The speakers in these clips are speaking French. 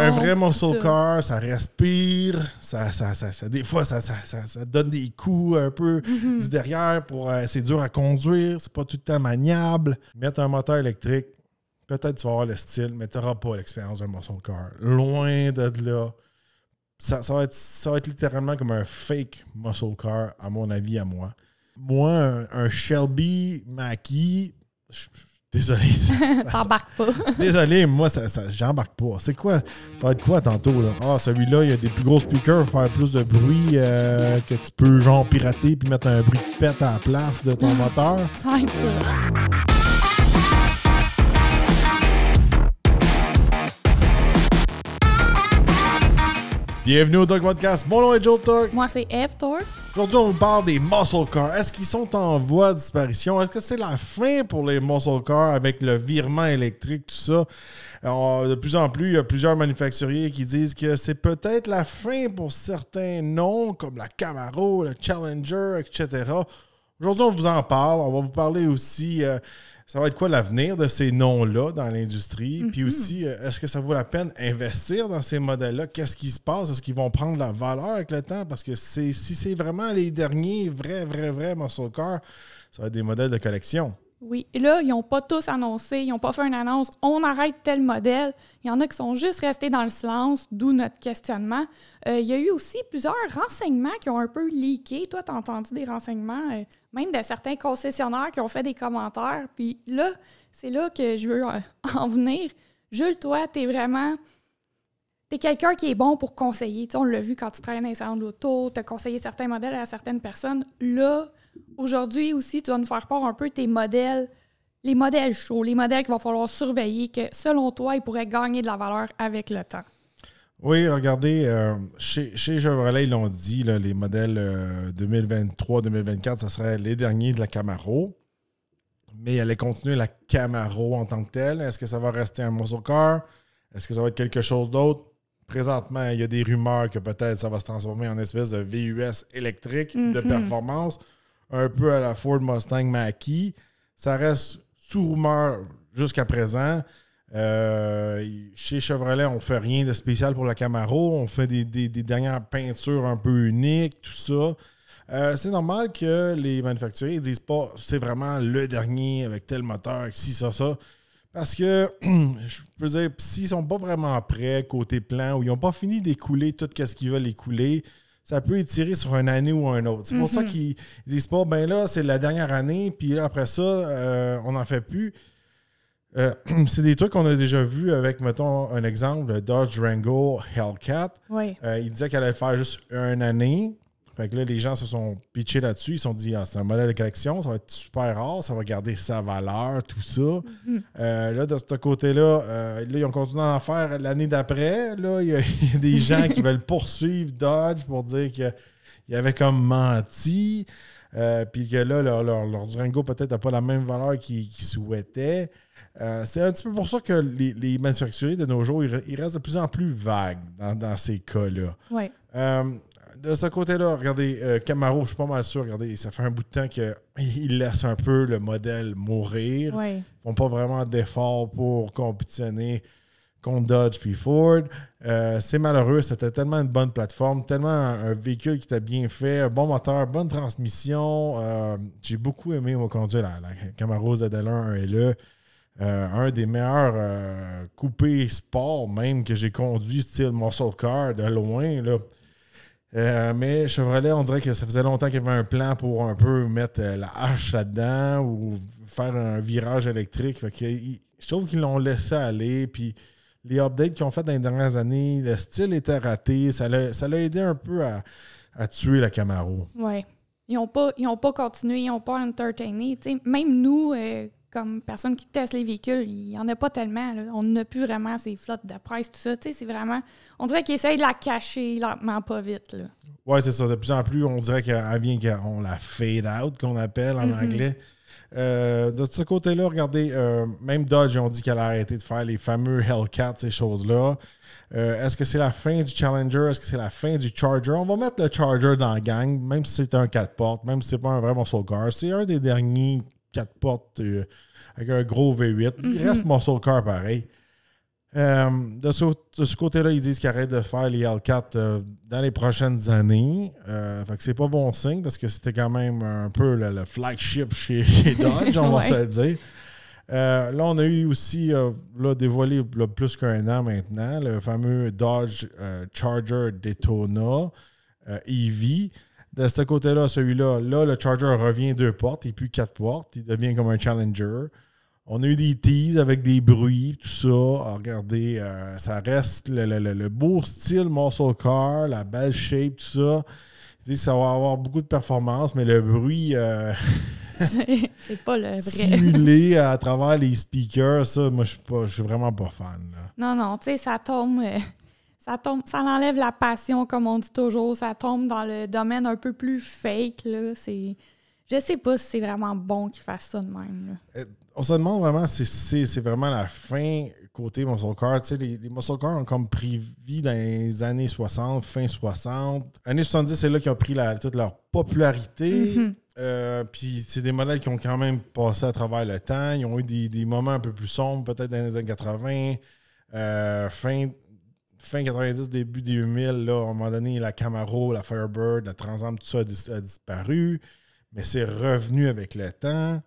un vrai muscle car, ça respire, des fois, ça donne des coups un peu du derrière. C'est dur à conduire, c'est pas tout le temps maniable. Mettre un moteur électrique, peut-être tu vas avoir le style, mais tu n'auras pas l'expérience d'un muscle car. Loin de là. Ça va être littéralement comme un fake muscle car, à mon avis, à moi. Moi, un Shelby Mackie, désolé. T'embarques pas. Désolé, moi, j'embarque pas. C'est quoi? Ça va être quoi tantôt? Là? Ah, celui-là, il y a des plus gros speakers pour faire plus de bruit que tu peux, genre, pirater puis mettre un bruit de pète à la place de ton moteur. Ça va être ça. Bienvenue au Talk Podcast. Mon nom est Joe Talk. Moi, c'est Eve Thor. Aujourd'hui, on vous parle des muscle cars. Est-ce qu'ils sont en voie de disparition? Est-ce que c'est la fin pour les muscle cars avec le virement électrique, tout ça? Alors, de plus en plus, il y a plusieurs manufacturiers qui disent que c'est peut-être la fin pour certains noms, comme la Camaro, le Challenger, etc. Aujourd'hui, on vous en parle. On va vous parler aussi... ça va être quoi l'avenir de ces noms-là dans l'industrie? Puis aussi, est-ce que ça vaut la peine d'investir dans ces modèles-là? Qu'est-ce qui se passe? Est-ce qu'ils vont prendre la valeur avec le temps? Parce que si c'est vraiment les derniers vrais muscle cars, ça va être des modèles de collection. Oui. Et là, ils n'ont pas tous annoncé, ils n'ont pas fait une annonce. On arrête tel modèle. Il y en a qui sont juste restés dans le silence, d'où notre questionnement. Il y a eu aussi plusieurs renseignements qui ont un peu leaké. Toi, tu as entendu des renseignements, même de certains concessionnaires qui ont fait des commentaires. Puis là, c'est là que je veux en venir. Jules, toi, t'es quelqu'un qui est bon pour conseiller. Tu sais, on l'a vu quand tu travailles dans les salons de l'auto, tu as conseillé certains modèles à certaines personnes. Là, aujourd'hui aussi, tu vas nous faire part un peu de tes modèles, les modèles chauds, les modèles qu'il va falloir surveiller, que selon toi, ils pourraient gagner de la valeur avec le temps. Oui, regardez, chez Chevrolet, ils l'ont dit, là, les modèles 2023-2024, ça serait les derniers de la Camaro. Mais il allait continuer la Camaro en tant que telle. Est-ce que ça va rester un muscle car? Est-ce que ça va être quelque chose d'autre? Présentement, il y a des rumeurs que peut-être ça va se transformer en espèce de VUS électrique de performance, un peu à la Ford Mustang Mach-E. Ça reste sous rumeur jusqu'à présent. Chez Chevrolet, on ne fait rien de spécial pour la Camaro. On fait des dernières peintures un peu uniques, tout ça. C'est normal que les manufacturiers ne disent pas c'est vraiment le dernier avec tel moteur, ci, ça. Parce que, je peux dire, s'ils ne sont pas vraiment prêts côté plan ou ils n'ont pas fini d'écouler tout ce qu'ils veulent écouler, ça peut étirer sur une année ou un autre. C'est pour ça qu'ils disent pas, ben là, c'est la dernière année, puis là, après ça, on n'en fait plus. C'est des trucs qu'on a déjà vus avec, mettons, un exemple, le Dodge Durango Hellcat. Oui. Il disait qu'elle allait faire juste une année. Fait que là, les gens se sont pitchés là-dessus. Ils se sont dit, c'est un modèle de collection, ça va être super rare, ça va garder sa valeur, tout ça. Là, de ce côté-là, ils ont continué à en faire l'année d'après. Là, il y a des gens qui veulent poursuivre Dodge pour dire qu'ils avaient comme menti. Puis que là, leur Durango peut-être n'a pas la même valeur qu'ils souhaitaient. C'est un petit peu pour ça que les manufacturiers de nos jours, ils restent de plus en plus vagues dans ces cas-là. Oui. De ce côté-là, regardez, Camaro, je suis pas mal sûr, regardez, ça fait un bout de temps qu'ils laissent un peu le modèle mourir. Oui. Ils font pas vraiment d'efforts pour compétitionner contre Dodge puis Ford. C'est malheureux, c'était tellement une bonne plateforme, tellement un véhicule qui était bien fait, un bon moteur, bonne transmission. J'ai beaucoup aimé, moi, conduire la Camaro ZL1 1LE. Un des meilleurs coupés sport même que j'ai conduit, style muscle car, de loin, là. Mais Chevrolet, on dirait que ça faisait longtemps qu'il y avait un plan pour un peu mettre la hache là-dedans ou faire un virage électrique. Fait que, je trouve qu'ils l'ont laissé aller. Puis les updates qu'ils ont fait dans les dernières années, le style était raté. Ça l'a aidé un peu à tuer la Camaro. Oui. Ils n'ont pas continué, ils n'ont pas entertainé. T'sais, même nous, comme personne qui teste les véhicules, il n'y en a pas tellement. Là. On n'a plus vraiment ces flottes de presse, tout ça. C'est vraiment... On dirait qu'ils essayent de la cacher lentement, pas vite. Oui, c'est ça. De plus en plus, on dirait qu'elle vient qu'on la fade out, qu'on appelle en anglais. De ce côté-là, regardez, même Dodge, ils ont dit qu'elle a arrêté de faire les fameux Hellcat, ces choses-là. Est-ce que c'est la fin du Challenger? Est-ce que c'est la fin du Charger? On va mettre le Charger dans la gang, même si c'est un 4 portes, même si c'est pas un vrai muscle car. C'est un des derniers 4 portes avec un gros V8. Il reste muscle car pareil. De ce côté-là, ils disent qu'ils arrêtent de faire les Hellcat dans les prochaines années. Fait que c'est pas bon signe parce que c'était quand même un peu le flagship chez Dodge, on va se le dire. Là, on a eu aussi dévoilé plus qu'un an maintenant le fameux Dodge Charger Daytona EV. De ce côté-là, celui-là, le Charger revient 2 portes et puis 4 portes. Il devient comme un Challenger. On a eu des teases avec des bruits, tout ça. Regardez, ça reste le beau style muscle car, la belle shape, tout ça. Ça va avoir beaucoup de performance, mais le bruit c'est pas le vrai. Simulé à travers les speakers, ça, moi, je suis vraiment pas fan. Là. Non, tu sais, ça tombe, ça enlève la passion, comme on dit toujours. Ça tombe dans le domaine un peu plus fake, là. Je sais pas si c'est vraiment bon qu'ils fassent ça de même, là. On se demande vraiment si c'est vraiment la fin côté muscle car. Tu sais, les muscle cars ont comme pris vie dans les années 60, fin 60. Années 70, c'est là qu'ils ont pris toute leur popularité. Mm-hmm. Puis c'est des modèles qui ont quand même passé à travers le temps. Ils ont eu des moments un peu plus sombres, peut-être dans les années 80. Fin 90, début 2000, là, à un moment donné, la Camaro, la Firebird, la Trans Am, tout ça a disparu. Mais c'est revenu avec le temps.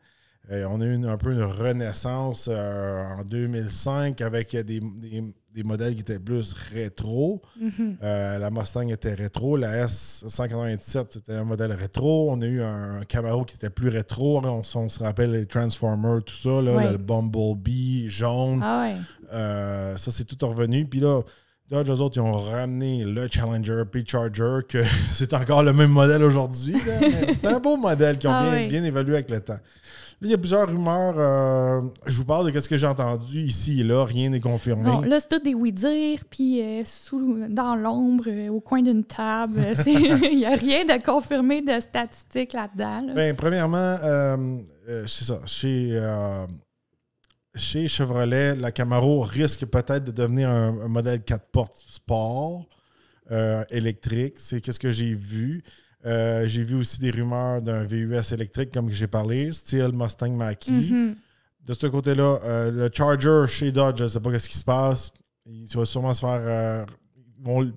On a eu un peu une renaissance en 2005 avec des modèles qui étaient plus rétro. Mm-hmm. La Mustang était rétro. La S197, c'était un modèle rétro. On a eu un Camaro qui était plus rétro. On se rappelle les Transformers, tout ça, là, le Bumblebee jaune. Ah ouais. Ça, c'est tout revenu. Puis là, Dodge, eux autres, ils ont ramené le Challenger P-Charger, que c'est encore le même modèle aujourd'hui. C'est un beau modèle qui ont bien évolué avec le temps. Là, il y a plusieurs rumeurs. Je vous parle de ce que j'ai entendu ici et là. Rien n'est confirmé. Non, là, c'est tout des oui-dire, puis dans l'ombre, au coin d'une table. Il n'y a rien de confirmé de statistiques là-dedans. Là. Bien, premièrement, c'est ça. Chez Chevrolet, la Camaro risque peut-être de devenir un modèle 4 portes sport électrique. C'est ce que j'ai vu. J'ai vu aussi des rumeurs d'un VUS électrique, comme j'ai parlé, style Mustang Mach-E. Mm-hmm. De ce côté-là, le Charger chez Dodge, je ne sais pas ce qui se passe. Il va sûrement se faire...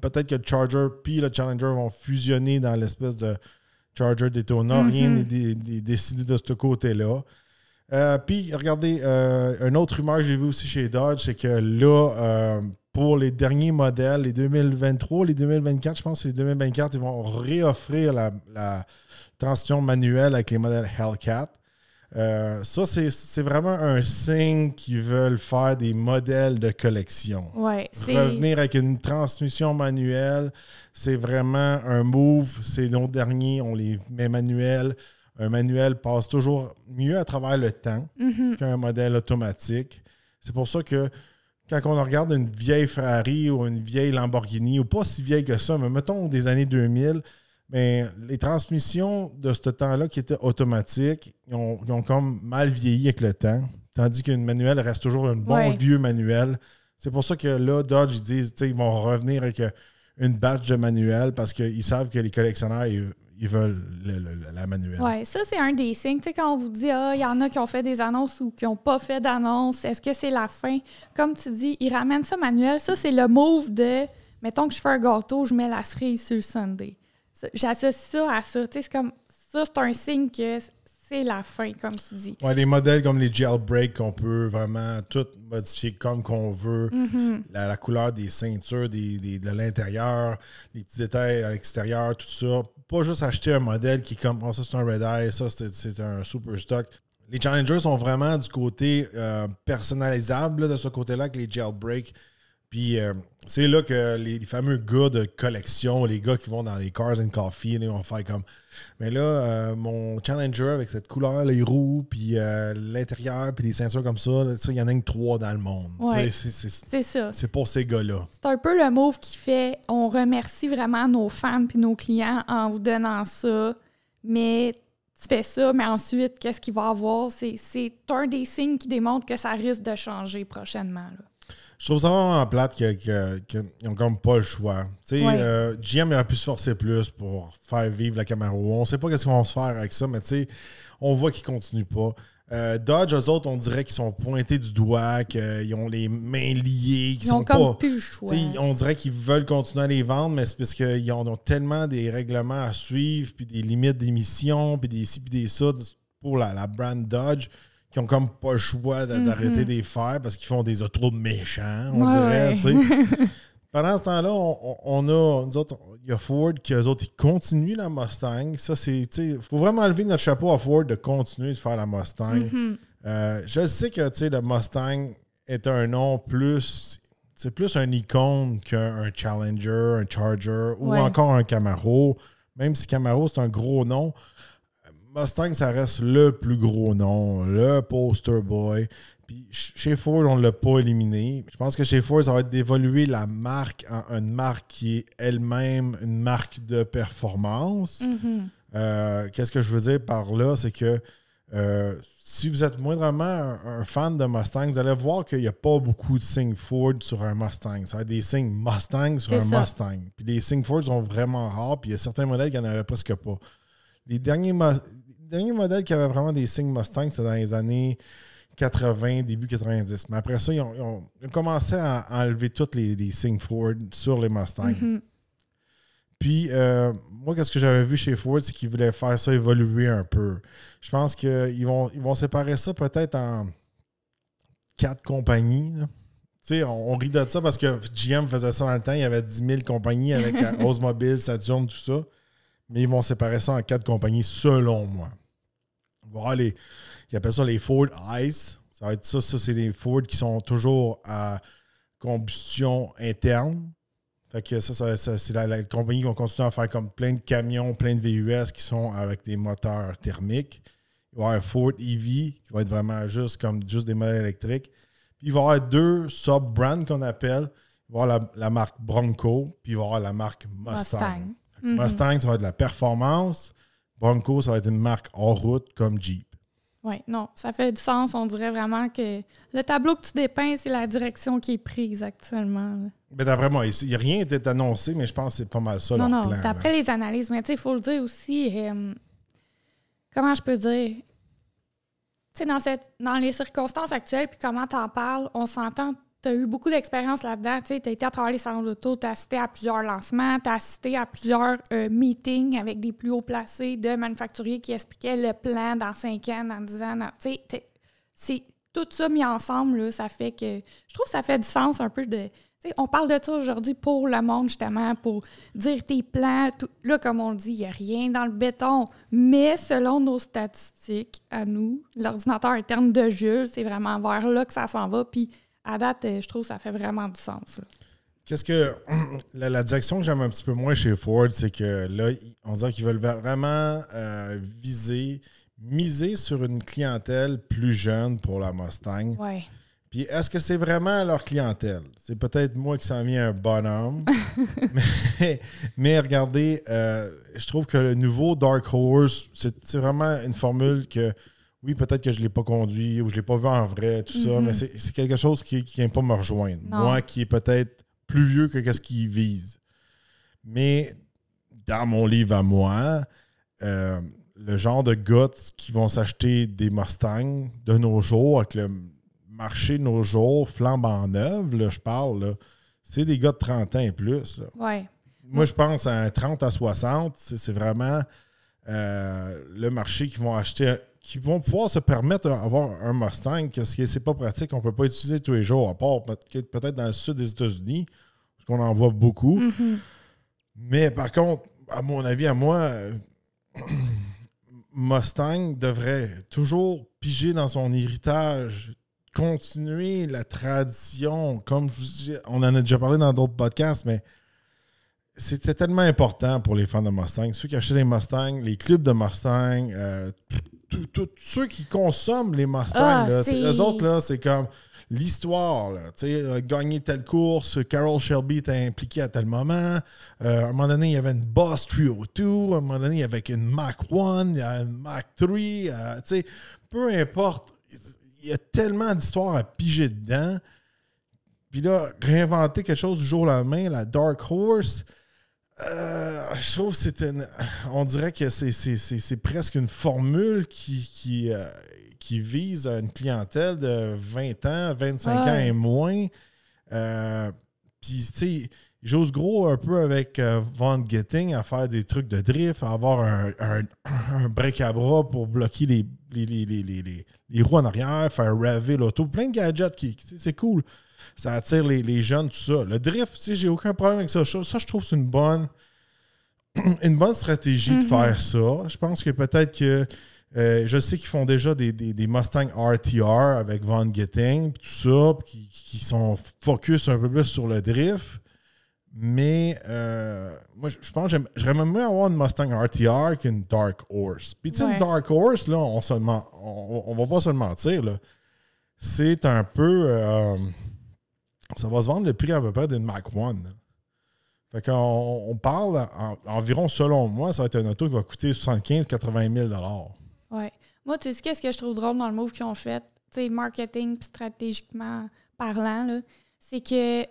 peut-être que le Charger et le Challenger vont fusionner dans l'espèce de Charger Daytona. Mm-hmm. Rien n'est décidé de ce côté-là. Puis, regardez, une autre rumeur que j'ai vue aussi chez Dodge, c'est que là... pour les derniers modèles, les 2023, les 2024, je pense que les 2024, ils vont réoffrir la transmission manuelle avec les modèles Hellcat. Ça, c'est vraiment un signe qu'ils veulent faire des modèles de collection. Ouais, revenir avec une transmission manuelle, c'est vraiment un move. C'est nos derniers, on les met manuels. Un manuel passe toujours mieux à travers le temps qu'un modèle automatique. C'est pour ça que quand on regarde une vieille Ferrari ou une vieille Lamborghini, ou pas si vieille que ça, mais mettons des années 2000, bien, les transmissions de ce temps-là qui étaient automatiques, ils ont comme mal vieilli avec le temps. Tandis qu'une manuelle reste toujours un bon vieux manuel. C'est pour ça que là, Dodge, ils disent ils vont revenir avec une batch de manuels parce qu'ils savent que les collectionneurs, ils veulent la manuelle. Oui, ça, c'est un des signes. Tu sais, quand on vous dit, il y en a qui ont fait des annonces ou qui n'ont pas fait d'annonce, est-ce que c'est la fin? Comme tu dis, ils ramènent ça manuel. Ça, c'est le move de, mettons que je fais un gâteau, je mets la cerise sur le sundae. J'associe ça à ça. Tu sais, c'est comme, ça, c'est un signe que c'est la fin, comme tu dis. Oui, les modèles comme les jailbreak, qu'on peut vraiment tout modifier comme qu'on veut. Mm-hmm. La couleur des ceintures, de l'intérieur, les petits détails à l'extérieur, tout ça. Pas juste acheter un modèle qui est comme, ça c'est un Red Eye, ça c'est un Super Stock. Les Challengers sont vraiment du côté personnalisable là, de ce côté-là avec les jailbreak. Puis c'est là que les fameux gars de collection, les gars qui vont dans les Cars and Coffee, ils vont faire comme, mais là, mon Challenger avec cette couleur, les roues, puis l'intérieur, puis les ceintures comme ça, il y en a que 3 dans le monde. Ouais, c'est ça. C'est pour ces gars-là. C'est un peu le move qui fait, on remercie vraiment nos fans puis nos clients en vous donnant ça, mais tu fais ça, mais ensuite, qu'est-ce qu'il va y avoir? C'est un des signes qui démontre que ça risque de changer prochainement, là. Je trouve ça vraiment plate qu'ils n'ont comme pas le choix. GM aurait pu se forcer plus pour faire vivre la Camaro. On ne sait pas ce qu'ils vont se faire avec ça, mais on voit qu'ils ne continuent pas. Dodge, eux autres, on dirait qu'ils sont pointés du doigt, qu'ils ont les mains liées, qu'ils Ils ont sont comme pas... plus le choix. On dirait qu'ils veulent continuer à les vendre, mais c'est parce qu'ils ont tellement des règlements à suivre, puis des limites d'émission, puis des ci, puis des ça, pour la brand Dodge, qui ont comme pas le choix d'arrêter de les faire parce qu'ils font des autos méchants, on dirait, tu sais. Pendant ce temps-là, on a, nous autres, il y a Ford qui, eux autres, ils continuent la Mustang. Ça, c'est, tu sais, il faut vraiment lever notre chapeau à Ford de continuer de faire la Mustang. Je sais que, tu sais, le Mustang est un nom plus, c'est plus un icône qu'un Challenger, un Charger ou encore un Camaro. Même si Camaro, c'est un gros nom, Mustang, ça reste le plus gros nom, le poster boy. Puis chez Ford, on ne l'a pas éliminé. Je pense que chez Ford, ça va être d'évoluer la marque en une marque qui est elle-même une marque de performance. Qu'est-ce que je veux dire par là? C'est que si vous êtes moindrement un fan de Mustang, vous allez voir qu'il n'y a pas beaucoup de signes Ford sur un Mustang. Ça va être des signes Mustang sur un Mustang. Puis les signes Ford sont vraiment rares, puis il y a certains modèles qui n'en avaient presque pas. Les derniers modèles qui avaient vraiment des signes Mustang, c'était dans les années 80, début 90. Mais après ça, ils ont commencé à enlever tous les signes Ford sur les Mustangs. Puis, moi, qu'est-ce que j'avais vu chez Ford, c'est qu'ils voulaient faire ça évoluer un peu. Je pense qu'ils vont séparer ça peut-être en 4 compagnies. Tu sais, on rit de ça parce que GM faisait ça dans le temps. Il y avait 10 000 compagnies avec Oldsmobile, Saturn, tout ça. Mais ils vont séparer ça en 4 compagnies, selon moi. Ils appellent ça les Ford Ice. Ça va être ça. Ça, c'est les Ford qui sont toujours à combustion interne. Fait que ça c'est la compagnie qui va continuer à faire comme plein de camions, plein de VUS qui sont avec des moteurs thermiques. Il va y avoir Ford EV qui va être vraiment juste des modèles électriques. Puis il va y avoir 2 sub-brands qu'on appelle. Il va y avoir la marque Bronco, puis il va y avoir la marque Mustang. Mustang, ça va être de la performance. Bronco, ça va être une marque hors route comme Jeep. Oui, non, ça fait du sens. On dirait vraiment que le tableau que tu dépeins, c'est la direction qui est prise actuellement. Mais d'après moi, il n'y a rien qui est annoncé, mais je pense que c'est pas mal ça leur plan. Non, d'après les analyses. Mais tu sais, il faut le dire aussi, comment je peux dire? Tu sais, dans les circonstances actuelles, puis comment tu en parles, on s'entend. Tu as eu beaucoup d'expérience là-dedans. Tu as été à travers les salons d'auto, tu as assisté à plusieurs lancements, tu as assisté à plusieurs meetings avec des plus hauts placés de manufacturiers qui expliquaient le plan dans 5 ans, dans 10 ans. C'est tout ça mis ensemble, là, ça fait que... Je trouve que ça fait du sens un peu de... On parle de ça aujourd'hui pour le monde, justement, pour dire tes plans. Tout. Là, comme on le dit, il n'y a rien dans le béton. Mais selon nos statistiques, à nous, l'ordinateur interne de Jules, c'est vraiment vers là que ça s'en va. Puis, à date, je trouve que ça fait vraiment du sens. Là. Qu'est-ce que la direction que j'aime un petit peu moins chez Ford, c'est que là, on dirait qu'ils veulent vraiment miser sur une clientèle plus jeune pour la Mustang. Ouais. Puis est-ce que c'est vraiment leur clientèle? C'est peut-être moi qui s'en viens un bonhomme. mais regardez, je trouve que le nouveau Dark Horse, c'est vraiment une formule que, oui, peut-être que je ne l'ai pas conduit ou je ne l'ai pas vu en vrai, tout ça, mais c'est quelque chose qui ne vient pas me rejoindre. Non. Moi, qui est peut-être plus vieux que ce qu'il vise. Mais dans mon livre à moi, le genre de gars qui vont s'acheter des Mustangs de nos jours, avec le marché de nos jours, flambant neuf, là, je parle, là, c'est des gars de 30 ans et plus. Là. Ouais. Moi, je pense à un 30 à 60, c'est vraiment le marché qui vont acheter, qui vont pouvoir se permettre d'avoir un Mustang, parce que c'est pas pratique, on ne peut pas utiliser tous les jours, à part peut-être dans le sud des États-Unis, parce qu'on en voit beaucoup. Mais par contre, à mon avis, à moi, Mustang devrait toujours piger dans son héritage, continuer la tradition, comme on en a déjà parlé dans d'autres podcasts, mais c'était tellement important pour les fans de Mustang. Ceux qui achètent des Mustangs, les clubs de Mustang, tous ceux qui consomment les Mustangs, eux autres, là, c'est comme l'histoire. Gagner telle course, Carroll Shelby était impliqué à tel moment. À un moment donné, il y avait une Boss 302. À un moment donné, il y avait une Mach 1, il y a une Mach 3. Peu importe. Il y a tellement d'histoires à piger dedans. Puis là, réinventer quelque chose du jour au lendemain, la Dark Horse, Je trouve que on dirait que c'est presque une formule qui vise à une clientèle de 20 ans, 25 ans et moins. Puis, tu sais, j'ose gros un peu avec Von Getting à faire des trucs de drift, à avoir un break à bras pour bloquer les roues en arrière, faire raver l'auto. Plein de gadgets c'est cool. Ça attire les jeunes, tout ça. Le drift, tu sais, j'ai aucun problème avec ça. Ça, je trouve que c'est une bonne stratégie de faire ça. Je pense que peut-être que je sais qu'ils font déjà des Mustang RTR avec Von Getting, tout ça, qui sont focus un peu plus sur le drift. Mais moi, je pense que j'aimerais même mieux avoir une Mustang RTR qu'une Dark Horse. Puis, tu sais, une Dark Horse, là, on va pas se le mentir, là. C'est un peu... ça va se vendre le prix à peu près d'une Mach 1. Fait qu'on parle environ, selon moi, ça va être un auto qui va coûter 75-80 000 $. Ouais. Moi, tu sais, qu'est-ce que je trouve drôle dans le move qu'ils ont fait, tu sais, marketing puis stratégiquement parlant, là, c'est que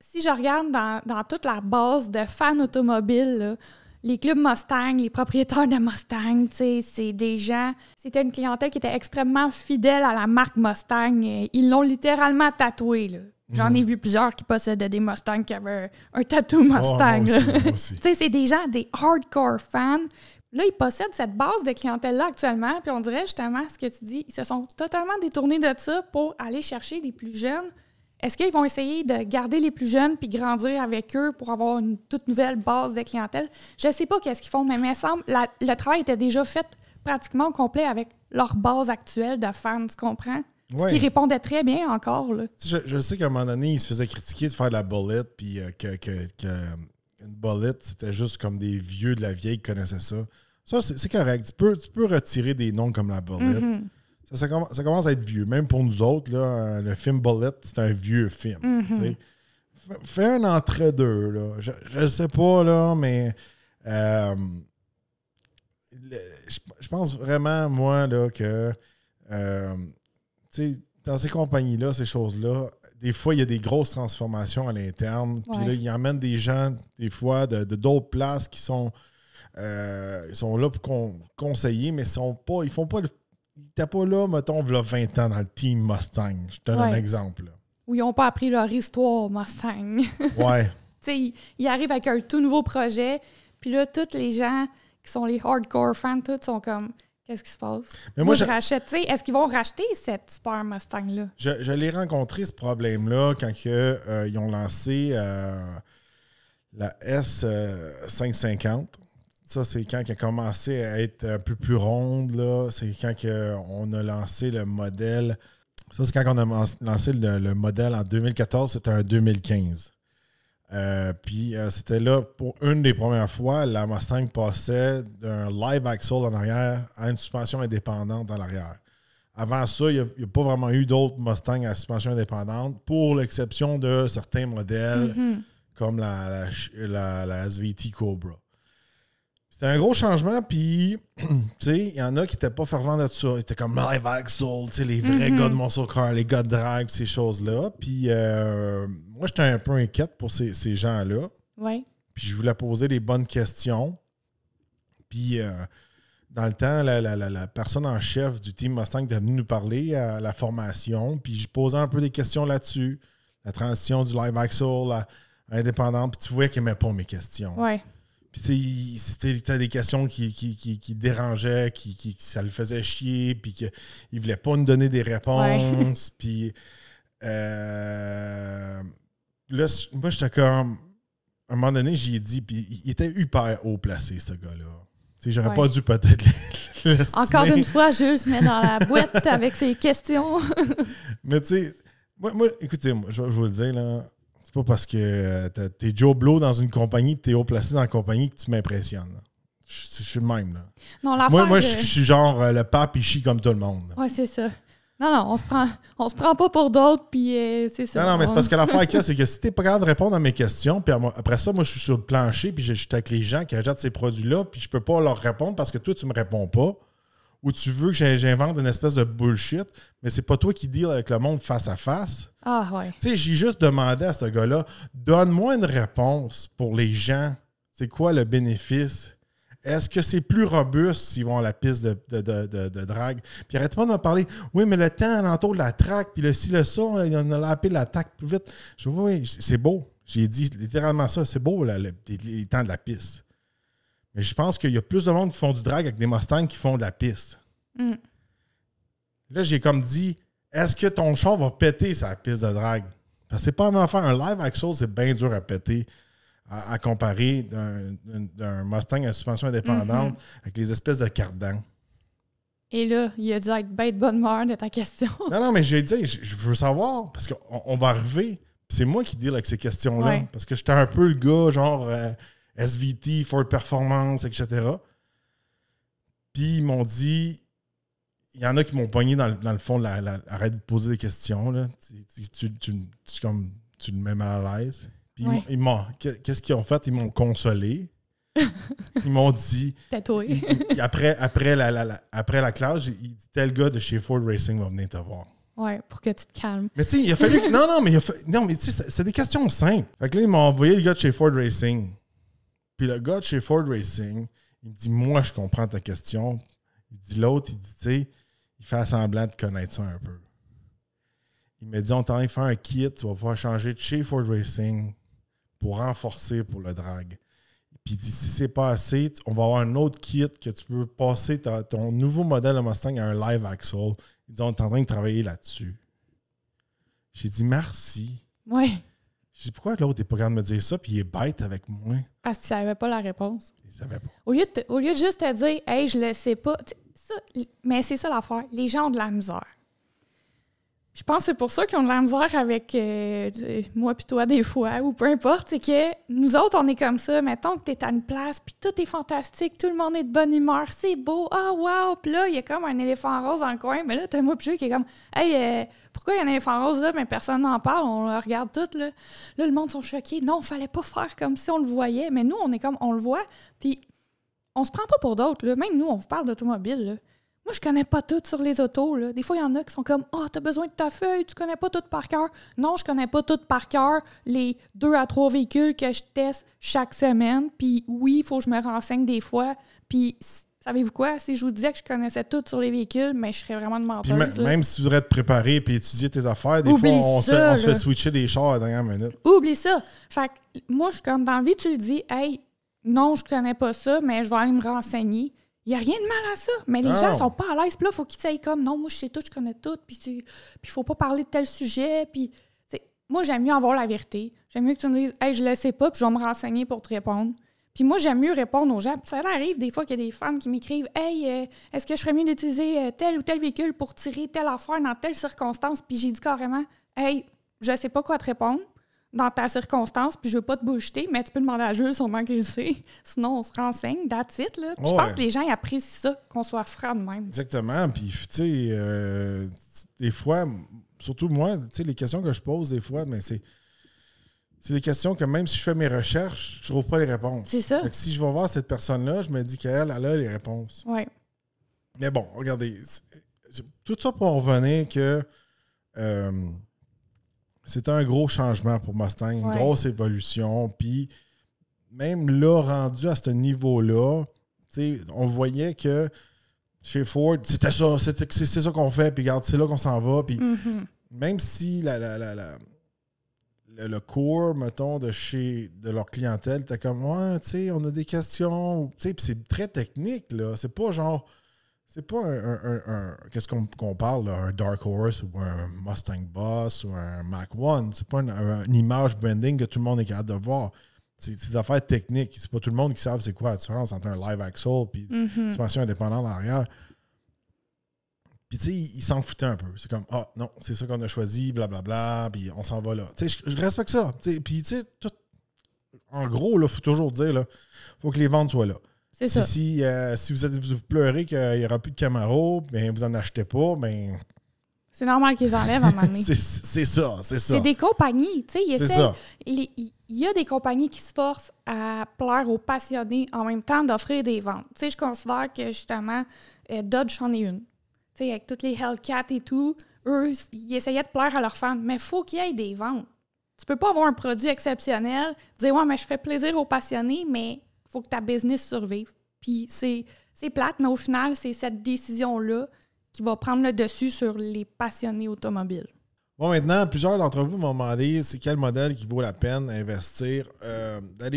si je regarde dans toute la base de fans automobiles, là, les clubs Mustang, les propriétaires de Mustang, tu sais, c'est des gens... C'était une clientèle qui était extrêmement fidèle à la marque Mustang. Ils l'ont littéralement tatoué, là. J'en ai vu plusieurs qui possèdent des Mustangs qui avaient un tatou Mustang. Moi aussi. Tu sais, c'est des gens, des hardcore fans. Là, ils possèdent cette base de clientèle-là actuellement. Puis on dirait justement ce que tu dis, ils se sont totalement détournés de ça pour aller chercher des plus jeunes. Est-ce qu'ils vont essayer de garder les plus jeunes puis grandir avec eux pour avoir une toute nouvelle base de clientèle? Je ne sais pas qu'est-ce qu'ils font, mais il me semble le travail était déjà fait pratiquement au complet avec leur base actuelle de fans, tu comprends? Ouais. Ce qui répondait très bien encore. Là. Je sais qu'à un moment donné, ils se faisaient critiquer de faire de la bullet, puis une bullet, c'était juste comme des vieux de la vieille qui connaissaient ça. Ça, c'est correct. Tu peux retirer des noms comme la bullet. Mm-hmm. Ça commence à être vieux. Même pour nous autres, là, le film Bullet, c'est un vieux film. Mm-hmm. Fais un entre-deux. Là. Je ne sais pas, là, mais je pense vraiment, moi, là, que dans ces compagnies-là, ces choses-là, des fois, il y a des grosses transformations à l'interne. Puis là, ils emmènent des gens, des fois, de d'autres places qui sont là pour conseiller, mais ils font pas ils n'étaient pas là, mettons, il y a 20 ans dans le team Mustang. Je te donne un exemple. Là. Ou ils n'ont pas appris leur histoire Mustang. Ouais. Ils arrivent avec un tout nouveau projet, puis là, tous les gens qui sont les hardcore fans, tous sont comme... Qu'est-ce qui se passe? Mais moi, je rachète. Est-ce qu'ils vont racheter cette super Mustang-là? Je l'ai rencontré, ce problème-là, quand ils ont lancé la S550. Ça, c'est quand elle a commencé à être un peu plus ronde. Là. C'est quand on a lancé le modèle. Ça, c'est quand on a lancé le modèle en 2014. C'était en 2015. Puis c'était là, pour une des premières fois, la Mustang passait d'un live axle en arrière à une suspension indépendante en arrière. Avant ça, il n'y a pas vraiment eu d'autres Mustangs à suspension indépendante, pour l'exception de certains modèles comme la SVT Cobra. C'était un gros changement, puis tu sais, il y en a qui n'étaient pas fervents de ça. Ils étaient comme live axle, tu sais, les vrais gars de muscle car, les gars de drag, ces choses-là. Puis moi, j'étais un peu inquiète pour ces gens-là. Oui. Puis je voulais poser les bonnes questions. Puis dans le temps, la personne en chef du team Mustang est venue nous parler à la formation. Puis je posais un peu des questions là-dessus. La transition du live axle à indépendante. Puis tu voyais qu'il n'aimait pas mes questions. Oui. Puis c'était des questions qui dérangeaient, qui ça le faisait chier, puis qu'il ne voulait pas nous donner des réponses. Puis là, moi, j'étais comme... À un moment donné, j'y ai dit, puis il était hyper haut placé, ce gars-là. J'aurais pas dû peut-être le Encore une fois, Jules se met dans la boîte avec ses questions. Mais tu sais, moi, écoutez, je vais vous le dire, là... C'est pas parce que t'es Joe Blow dans une compagnie et t'es haut placé dans la compagnie que tu m'impressionnes. Je suis le même. Là. Non, moi je suis genre le pape, il chie comme tout le monde. Oui, c'est ça. Non, on se prend pas pour d'autres, puis c'est ça. Non, mais c'est parce que l'affaire qu'il y a, c'est que si t'es pas capable de répondre à mes questions, puis après ça, moi, je suis sur le plancher, puis je suis avec les gens qui achètent ces produits-là, puis je peux pas leur répondre parce que toi, tu me réponds pas. Ou tu veux que j'invente une espèce de bullshit, mais c'est pas toi qui deal avec le monde face à face. Ah ouais. Tu sais, j'ai juste demandé à ce gars-là, donne-moi une réponse pour les gens. C'est quoi le bénéfice? Est-ce que c'est plus robuste s'ils vont à la piste de drague? Puis arrête pas de me parler, oui, mais le temps alentour de la track, puis le ci, le ça, on a lapé la track plus vite. Je dis, oui, c'est beau. J'ai dit littéralement ça, c'est beau les temps de la piste. Mais je pense qu'il y a plus de monde qui font du drag avec des Mustangs qui font de la piste. Mm. Là, j'ai comme dit, est-ce que ton char va péter sa piste de drag? Parce que c'est pas la même affaire. Un live axle, c'est bien dur à péter. À comparer d'un Mustang à suspension indépendante avec les espèces de cardans. Et là, il a dû être bien de bonne humeur de ta question. Non, mais je dit, je veux savoir, parce qu'on va arriver, c'est moi qui deal avec ces questions-là, ouais. Parce que j'étais un peu le gars, genre SVT, Ford Performance, etc. Puis ils m'ont dit, il y en a qui m'ont pogné dans le fond, arrête de poser des questions, là. Tu le mets mal à l'aise. Puis qu'est-ce qu'ils ont fait? Ils m'ont consolé. Ils m'ont dit... Tatoué. Après la classe, il dit tel gars de chez Ford Racing va venir te voir. Ouais, pour que tu te calmes. Mais tu sais, il a fallu... Non, mais tu sais, c'est des questions simples. Fait que là, ils m'ont envoyé le gars de chez Ford Racing. Puis le gars de chez Ford Racing, il me dit, moi, je comprends ta question. Il dit l'autre, il dit, tu sais, il fait semblant de connaître ça un peu. Il m'a dit, on t'en faire un kit, tu vas pouvoir changer de chez Ford Racing pour renforcer pour le drag. Puis il dit, si c'est pas assez, on va avoir un autre kit que tu peux passer ton nouveau modèle de Mustang à un live axle. Il dit, on est en train de travailler là-dessus. J'ai dit, merci. Oui. J'ai dit, pourquoi l'autre n'est pas capable de me dire ça, puis il est bête avec moi? Parce qu'il ne savait pas la réponse. Il savait pas. Au lieu de juste te dire, hey, je le sais pas. Ça, mais c'est ça l'affaire. Les gens ont de la misère. Je pense que c'est pour ça qu'ils ont de la misère avec moi puis toi des fois, ou peu importe. C'est que nous autres, on est comme ça. Mettons que tu es à une place, puis tout est fantastique, tout le monde est de bonne humeur, c'est beau, ah wow! Puis là, il y a comme un éléphant rose dans le coin. Mais là, t'as moi puis Jeux qui est comme, hey, pourquoi il y a un éléphant rose là, mais personne n'en parle, on le regarde tout. Là, le monde sont choqués. Non, il fallait pas faire comme si on le voyait. Mais nous, on est comme, on le voit, puis on se prend pas pour d'autres. Là. Même nous, on vous parle d'automobile, là. Moi, je connais pas tout sur les autos. Là. Des fois, il y en a qui sont comme « Ah, oh, t'as besoin de ta feuille, tu connais pas tout par cœur. » Non, je connais pas tout par cœur les 2 à 3 véhicules que je teste chaque semaine. Puis oui, il faut que je me renseigne des fois. Puis, savez-vous quoi? Si je vous disais que je connaissais tout sur les véhicules, mais je serais vraiment de menteuse. Puis même si tu voudrais te préparer et étudier tes affaires, des fois, on se fait switcher des chars à la dernière minute. Oublie ça. Fait que moi, je suis comme dans la vie, tu le dis « Hey, non, je connais pas ça, mais je vais aller me renseigner. » Il n'y a rien de mal à ça. Mais les gens sont pas à l'aise. Puis là, il faut qu'ils essayent comme, non, moi, je sais tout, je connais tout. Puis il ne faut pas parler de tel sujet. Puis, moi, j'aime mieux avoir la vérité. J'aime mieux que tu me dises, hey, je le sais pas, puis je vais me renseigner pour te répondre. Puis moi, j'aime mieux répondre aux gens. Puis ça arrive des fois qu'il y a des fans qui m'écrivent, hey, est-ce que je ferais mieux d'utiliser tel ou tel véhicule pour tirer telle affaire dans telle circonstance? Puis j'ai dit carrément, hey, je sais pas quoi te répondre dans ta circonstance, puis je veux pas te bullshiter, mais tu peux demander à Jules sûrement qu'il le sait. Sinon, on se renseigne, that's it, là. Je pense que les gens ils apprécient ça, qu'on soit franc de même. Exactement. Puis, tu sais, des fois, surtout moi, tu sais, les questions que je pose des fois, mais c'est des questions que même si je fais mes recherches, je trouve pas les réponses. C'est ça. Fait que si je vais voir cette personne-là, je me dis qu'elle a les réponses. Oui. Mais bon, regardez, tout ça pour revenir que c'était un gros changement pour Mustang, une grosse évolution. Puis même là, rendu à ce niveau-là, on voyait que chez Ford, c'était ça, c'est ça qu'on fait, puis regarde, c'est là qu'on s'en va. Puis même si le core, mettons, de leur clientèle était comme, ouais, tu sais, on a des questions, tu sais, puis c'est très technique, là. C'est pas genre. C'est pas qu'est-ce qu'on parle, là, un Dark Horse ou un Mustang Boss ou un Mach 1. C'est pas une image branding que tout le monde est capable de voir. C'est des affaires techniques. C'est pas tout le monde qui savent c'est quoi la différence entre un live axle et une suspension indépendante en arrière. Puis, tu sais, ils s'en foutaient un peu. C'est comme, ah, non, c'est ça qu'on a choisi, blablabla, puis on s'en va là. Tu sais, je respecte ça. Puis, tu sais, en gros, il faut toujours dire, il faut que les ventes soient là. C'est ça. Si vous pleurez qu'il n'y aura plus de Camaro, ben vous n'en achetez pas, ben. C'est normal qu'ils enlèvent à un moment donné. c'est ça. C'est des compagnies. Tu sais, il y a des compagnies qui se forcent à plaire aux passionnés en même temps d'offrir des ventes. Tu sais, je considère que justement, Dodge en est une. Tu sais, avec toutes les Hellcat et tout, eux, ils essayaient de plaire à leurs fans. Mais il faut qu'il y ait des ventes. Tu peux pas avoir un produit exceptionnel, dire « Ouais, mais je fais plaisir aux passionnés, mais faut que ta business survive. Puis c'est plate, mais au final, c'est cette décision-là qui va prendre le dessus sur les passionnés automobiles. Bon, maintenant, plusieurs d'entre vous m'ont demandé c'est quel modèle qui vaut la peine d'investir. Dans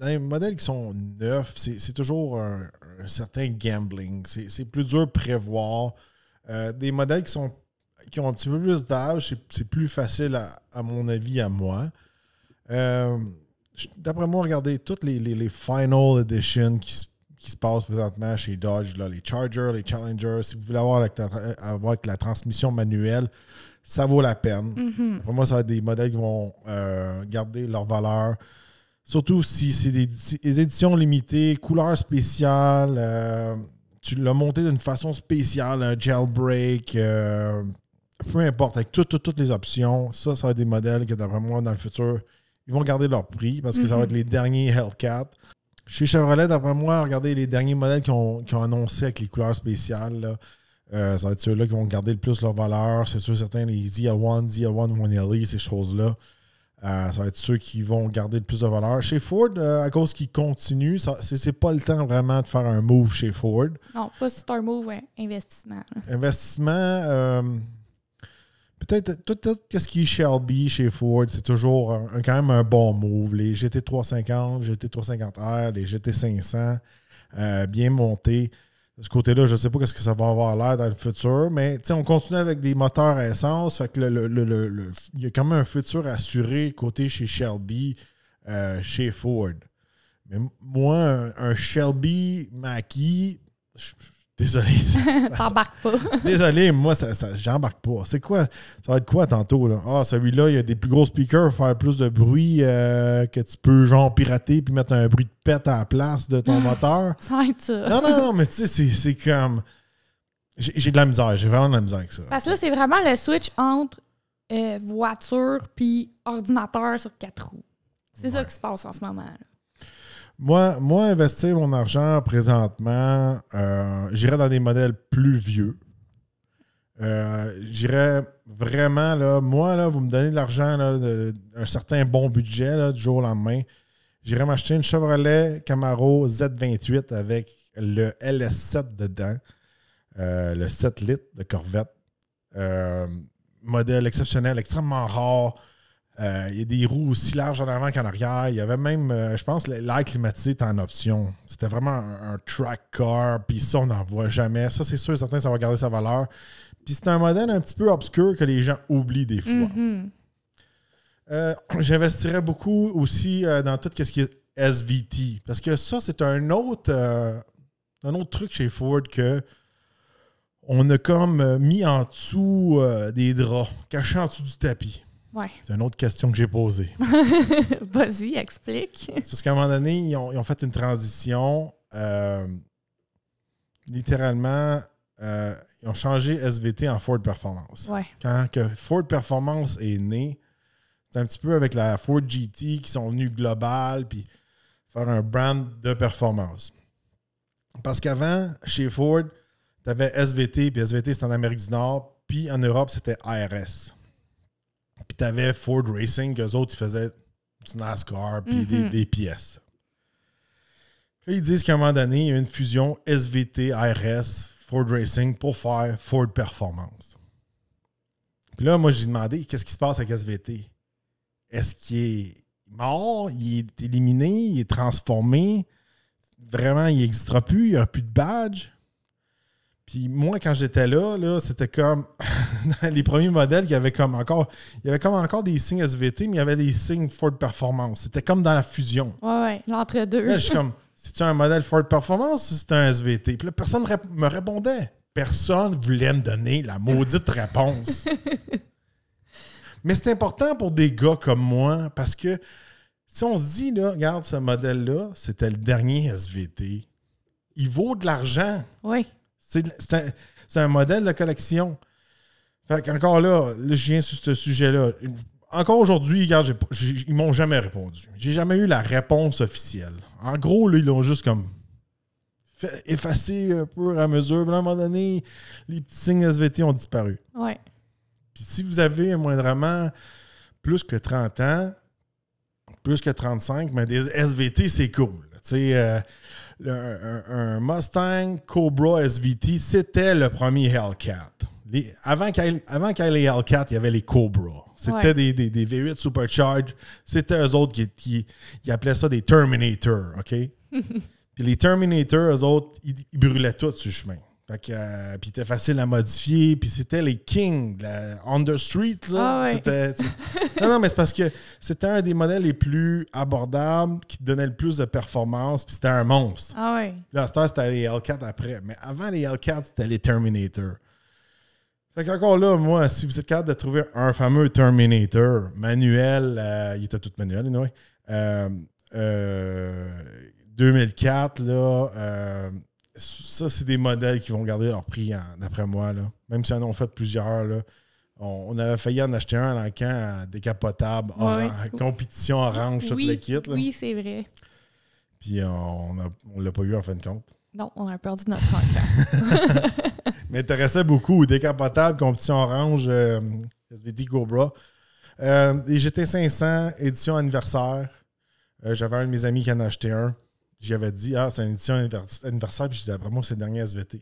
les modèles qui sont neufs, c'est toujours un certain gambling. C'est plus dur de prévoir. Des modèles qui ont un petit peu plus d'âge, c'est plus facile, à mon avis, à moi. D'après moi, regardez toutes les Final Edition qui se passent présentement chez Dodge, là, les Charger, les Challenger. Si vous voulez avoir avec la transmission manuelle, ça vaut la peine. Mm-hmm. Pour moi, ça va être des modèles qui vont garder leur valeur. Surtout si c'est des éditions limitées, couleurs spéciales, tu l'as monté d'une façon spéciale, un jailbreak, peu importe, avec toutes les options. Ça va être des modèles que, d'après moi, dans le futur, ils vont garder leur prix parce que ça va être les derniers Hellcat. Chez Chevrolet, d'après moi, regardez les derniers modèles qui ont annoncé avec les couleurs spéciales, là. Ça va être ceux-là qui vont garder le plus leur valeur. C'est sûr, certains, les ZL1, ZL1 1LE, ces choses-là. Ça va être ceux qui vont garder le plus de valeur. Chez Ford, à cause qu'ils continuent, c'est pas le temps vraiment de faire un move chez Ford. Non, pas si c'est un move, investissement. Investissement, peut-être tout ce qui est Shelby chez Ford, c'est toujours quand même un bon move. Les GT350, GT350R, les GT500, bien montés. De ce côté-là, je ne sais pas ce que ça va avoir l'air dans le futur, mais on continue avec des moteurs à essence. Fait que il y a quand même un futur assuré côté chez Shelby, chez Ford. Mais moi, un Shelby Mach-E, désolé. T'embarques pas. Désolé, moi, j'embarque pas. C'est quoi? Ça va être quoi tantôt, là? Ah, celui-là, il y a des plus gros speakers pour faire plus de bruit que tu peux, genre, pirater puis mettre un bruit de pète à la place de ton moteur. Ça va être ça. Non, mais tu sais, c'est comme... J'ai de la misère. J'ai vraiment de la misère avec ça. Parce que là, c'est vraiment le switch entre voiture puis ordinateur sur 4 roues. C'est ça qui se passe en ce moment, là. Moi, investir mon argent présentement, j'irais dans des modèles plus vieux. J'irais vraiment, là, moi, là, vous me donnez de l'argent, là, un certain bon budget, là, du jour au lendemain. J'irais m'acheter une Chevrolet Camaro Z28 avec le LS7 dedans, le 7 litres de Corvette. Modèle exceptionnel, extrêmement rare. Il y a des roues aussi larges en avant qu'en arrière. Il y avait même, je pense, l'air climatisé était en option. C'était vraiment un track car. Puis ça, on n'en voit jamais. Ça, c'est sûr et certain, ça va garder sa valeur. Puis c'est un modèle un petit peu obscur que les gens oublient des fois. Mm-hmm. J'investirais beaucoup aussi dans tout ce qui est SVT. Parce que ça, c'est un autre truc chez Ford que on a comme mis en dessous des draps, caché en dessous du tapis. Ouais. C'est une autre question que j'ai posée. Vas-y, explique. C'est parce qu'à un moment donné, ils ont fait une transition. Littéralement, ils ont changé SVT en Ford Performance. Ouais. Quand que Ford Performance est né, c'est un petit peu avec la Ford GT qui sont venus global puis faire un brand de performance. Parce qu'avant, chez Ford, tu avais SVT, puis SVT, c'était en Amérique du Nord, puis en Europe, c'était ARS. Puis tu avais Ford Racing, qu'eux autres, ils faisaient du NASCAR, puis des pièces. Puis là, ils disent qu'à un moment donné, il y a une fusion SVT, ARS, Ford Racing pour faire Ford Performance. Puis là, moi, j'ai demandé, qu'est-ce qui se passe avec SVT? Est-ce qu'il est mort? Il est éliminé? Il est transformé? Vraiment, il n'existera plus? Il n'y aura plus de badge? Puis moi, quand j'étais là, c'était comme les premiers modèles, il y avait comme encore des signes SVT, mais il y avait des signes Ford Performance. C'était comme dans la fusion. Ouais, l'entre-deux. Là, je suis comme, c'est-tu un modèle Ford Performance ou c'est un SVT? Puis là, personne me répondait. Personne voulait me donner la maudite réponse. Mais c'est important pour des gars comme moi, parce que si on se dit, là, regarde, ce modèle-là, c'était le dernier SVT, il vaut de l'argent. Oui. C'est un modèle de collection. Fait qu'encore là, je viens sur ce sujet-là. Encore aujourd'hui, regarde, ils m'ont jamais répondu. J'ai jamais eu la réponse officielle. En gros, là, ils l'ont juste comme effacé un peu à mesure. Puis à un moment donné, les petits signes SVT ont disparu. Ouais. Puis si vous avez moindrement plus que 30 ans, plus que 35, mais des SVT, c'est cool. Tu sais, un Mustang Cobra SVT, c'était le premier Hellcat. Avant qu'il y ait les Hellcat, il y avait les Cobra. C'était des V8 Supercharged. C'était eux autres qui appelaient ça des Terminator, OK? Puis les Terminator, eux autres, ils brûlaient tout sur le chemin. Fait que, puis c'était facile à modifier. Puis c'était les Kings, on the street. Là. Non, mais c'est parce que c'était un des modèles les plus abordables, qui te donnait le plus de performance. Puis c'était un monstre. Ah ouais. Là, à cette heure, c'était les Hellcat après. Mais avant les Hellcat, c'était les Terminator. Fait qu'encore là, moi, si vous êtes capable de trouver un fameux Terminator manuel, il était tout manuel, anyway, 2004, là, ça, c'est des modèles qui vont garder leur prix, d'après moi. Là. Même si on en a fait plusieurs, là, on avait failli en acheter un en camp décapotable, compétition orange, tout le kit. Là. Oui, c'est vrai. Puis on l'a pas eu en fin de compte. Non, on a perdu notre encamp. M'intéressait beaucoup. Décapotable, compétition orange, SVT Cobra. Les GT500, édition anniversaire. J'avais un de mes amis qui en a acheté un. J'avais dit, c'est une édition anniversaire. Puis j'ai dit, après moi, c'est le dernier SVT.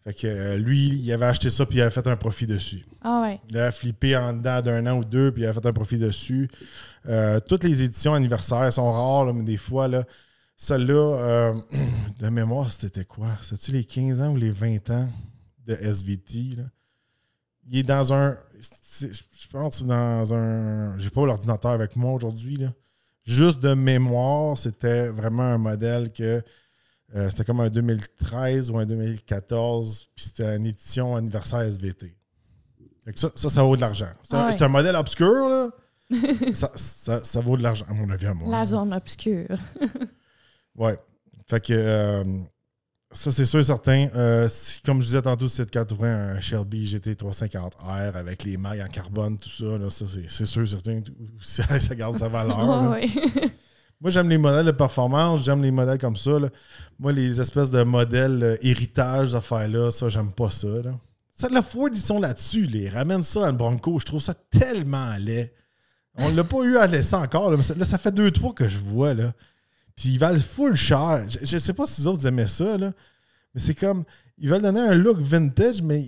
Fait que lui, il avait acheté ça, puis il avait fait un profit dessus. Ah ouais. Il avait flippé en dedans d'un an ou deux, puis il avait fait un profit dessus. Toutes les éditions anniversaires sont rares, là, mais des fois, là, celle-là, de mémoire, c'était quoi? C'était-tu les 15 ans ou les 20 ans de SVT? Là? Il est dans un... Je pense que c'est dans un... J'ai pas l'ordinateur avec moi aujourd'hui. Là. Juste de mémoire, c'était vraiment un modèle que... c'était comme un 2013 ou un 2014, puis c'était une édition anniversaire SVT. Fait que ça vaut de l'argent. C'est un modèle obscur, là. ça vaut de l'argent, à mon avis, à moi. La zone obscure. Ouais. Fait que ça, c'est sûr et certain. Comme je disais tantôt, c'est de trouver un Shelby GT350R avec les mailles en carbone, tout ça. Là, ça c'est sûr et certain. Ça garde sa valeur. Oui. Moi, j'aime les modèles de performance. J'aime les modèles comme ça. Là. Moi, les espèces de modèles héritage d'affaires-là, ça, j'aime pas ça. Là. Ça, la Ford, ils sont là-dessus. Ils ramènent ça à le Bronco. Je trouve ça tellement laid. On l'a pas eu à laisser encore. Là, mais là, ça fait 2-3 que je vois. Là. Puis ils valent full cher. Je sais pas si les autres aimaient ça, là. Mais c'est comme... Ils veulent donner un look vintage, mais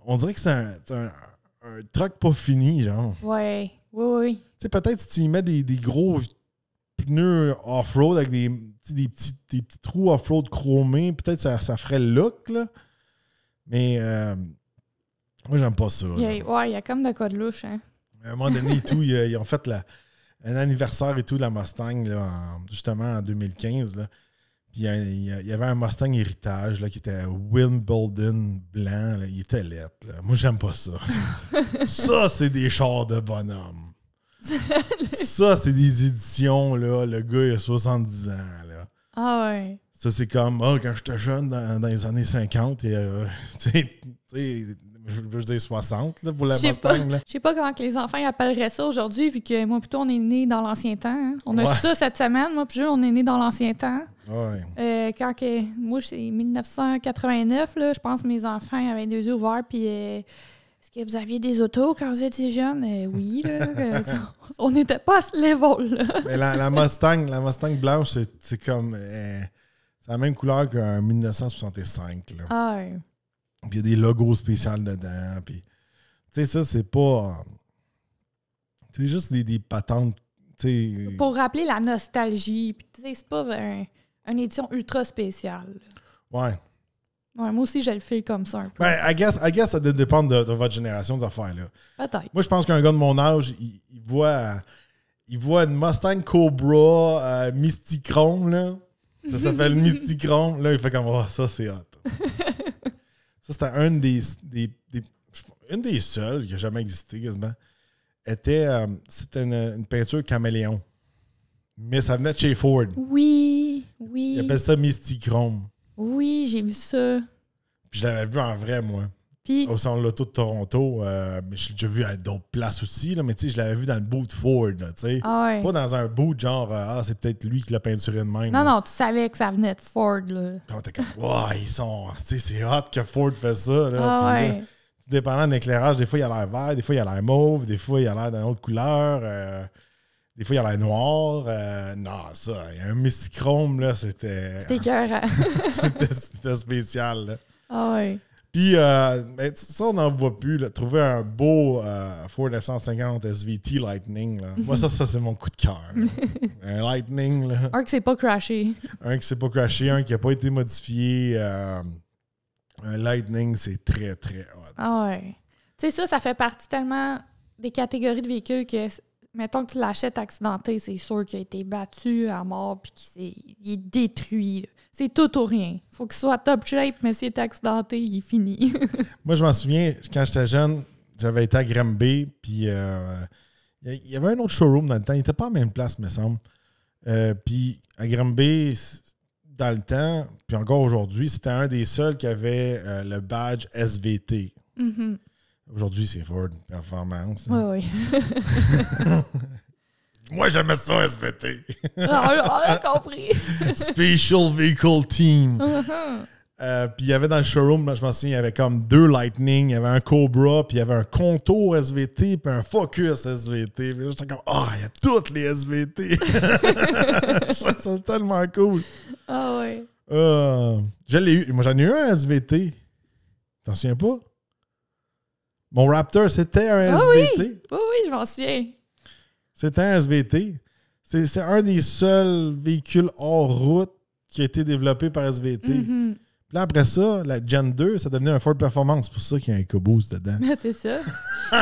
on dirait que c'est un truck pas fini, genre. Ouais. Oui. Tu sais, peut-être si tu y mets des gros pneus off-road avec des petits trous off-road chromés, peut-être ça ferait le look, là. Mais moi, j'aime pas ça. Il y a comme de quoi de louche, hein. À un moment donné et tout, ils ont fait un anniversaire et tout de la Mustang, là, justement en 2015. Là. Puis il y avait un Mustang héritage là, qui était Wimbledon blanc. Là. Il était laid. Là. Moi, j'aime pas ça. Ça, c'est des chars de bonhomme. Ça, c'est des éditions. Là. Le gars, il a 70 ans. Là. Ah ouais. Ça, c'est comme quand j'étais jeune dans les années 50. Et, je veux dire 60 là, pour la Mustang. Je sais pas comment que les enfants appelleraient ça aujourd'hui, vu que moi, plutôt, on est né dans l'ancien temps. Hein. On a ça cette semaine. Moi, puis Jules, on est né dans l'ancien temps. Ouais. Moi, c'est 1989. Là, je pense que mes enfants avaient les yeux ouverts. Puis, est-ce que vous aviez des autos quand vous étiez jeune? Oui. Là, on n'était pas à ce level-là. Mais la Mustang blanche, c'est comme... c'est la même couleur qu'un 1965. Là. Ah ouais. Puis il y a des logos spéciaux dedans. Puis, tu sais, ça, c'est pas... c'est juste des patentes. T'sais. Pour rappeler la nostalgie. Puis, tu sais, c'est pas une édition ultra spéciale. Ouais. Ouais, moi aussi, je le fais comme ça un peu. Ben, I guess ça doit dépendre de votre génération des affaires-là. Peut-être. Moi, je pense qu'un gars de mon âge, il voit une Mustang Cobra Mystichrome, là. Ça s'appelle Mystichrome. Là, il fait comme, ça, c'est hot. Ça, c'était une des seules qui n'a jamais existé, quasiment. C'était une peinture caméléon. Mais ça venait de chez Ford. Oui. Ils appellent ça Mystichrome. Oui, j'ai vu ça. Puis je l'avais vu en vrai, moi. Puis... Au centre de l'auto de Toronto. Mais je l'ai déjà vu à d'autres places aussi. Là, mais tu sais, je l'avais vu dans le boot Ford. Là, ouais. Pas dans un boot genre, c'est peut-être lui qui l'a peinturé de même. Non, tu savais que ça venait de Ford. Là. Puis on était comme, ils sont... Tu sais, c'est hot que Ford fait ça. Là. Ouais. Là, dépendant de l'éclairage, des fois, il a l'air vert, des fois, il a l'air mauve, des fois, il a l'air d'une autre couleur. Des fois, il y a l'air noir. Non, ça, il y a un Mystichrome, là, c'était... C'était écœurant. c'était spécial, là. Ah ouais. Puis, ben, ça, on n'en voit plus. Là. Trouver un beau Ford F-150 SVT Lightning, là. Moi, ça c'est mon coup de cœur. Un Lightning, là. Un qui s'est pas crashé. Un qui s'est pas crashé, un qui n'a pas été modifié. Un Lightning, c'est très, très hot. Ah ouais. Tu sais, ça fait partie tellement des catégories de véhicules que, mettons que tu l'achètes accidenté, c'est sûr qu'il a été battu à mort puis qu'il est détruit. Là. C'est tout ou rien. Faut qu'il soit top shape, mais s'il est accidenté, il est fini. Moi, je m'en souviens, quand j'étais jeune, j'avais été à Granby, puis il y avait un autre showroom dans le temps. Il n'était pas à la même place, me semble. Puis à Granby, dans le temps, puis encore aujourd'hui, c'était un des seuls qui avait le badge SVT. Mm-hmm. Aujourd'hui, c'est Ford Performance. Oui, oui. Moi, j'aimais ça, SVT. on a compris. Special Vehicle Team. Puis il y avait dans le showroom, je m'en souviens, il y avait comme 2 Lightning, il y avait un Cobra, puis il y avait un Contour SVT, puis un Focus SVT. Puis j'étais comme, il y a toutes les SVT. Je trouve ça tellement cool. Ah ouais. Je l'ai eu. Moi, j'en ai eu un SVT. T'en souviens pas? Mon Raptor, c'était un SVT. Oui, je m'en souviens. C'était un SVT. C'est un des seuls véhicules hors route qui a été développé par SVT. Mm-hmm. Puis là, après ça, la Gen 2, ça devenait un Ford Performance. C'est pour ça qu'il y a un EcoBoost dedans. C'est ça.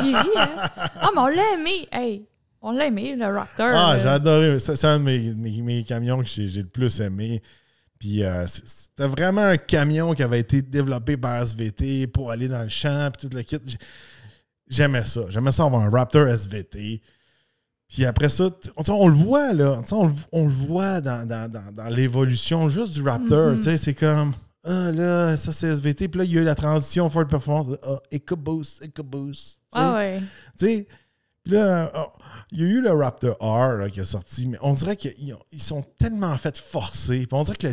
Il rit, hein? Ah, mais on l'a aimé. Hey, on l'a aimé, le Raptor. J'ai adoré. C'est un de mes camions que j'ai le plus aimé. Puis c'était vraiment un camion qui avait été développé par SVT pour aller dans le champ, puis tout le kit. J'aimais ça. J'aimais ça avoir un Raptor SVT. Puis après ça, on le voit, là. On le voit dans l'évolution juste du Raptor. Mm-hmm. C'est comme, là, ça c'est SVT. Puis là, il y a eu la transition Ford Performance. EcoBoost. Ah ouais. Tu sais, puis là, il y a eu le Raptor R là, qui est sorti, mais on dirait qu'ils sont tellement fait forcer. Puis on dirait que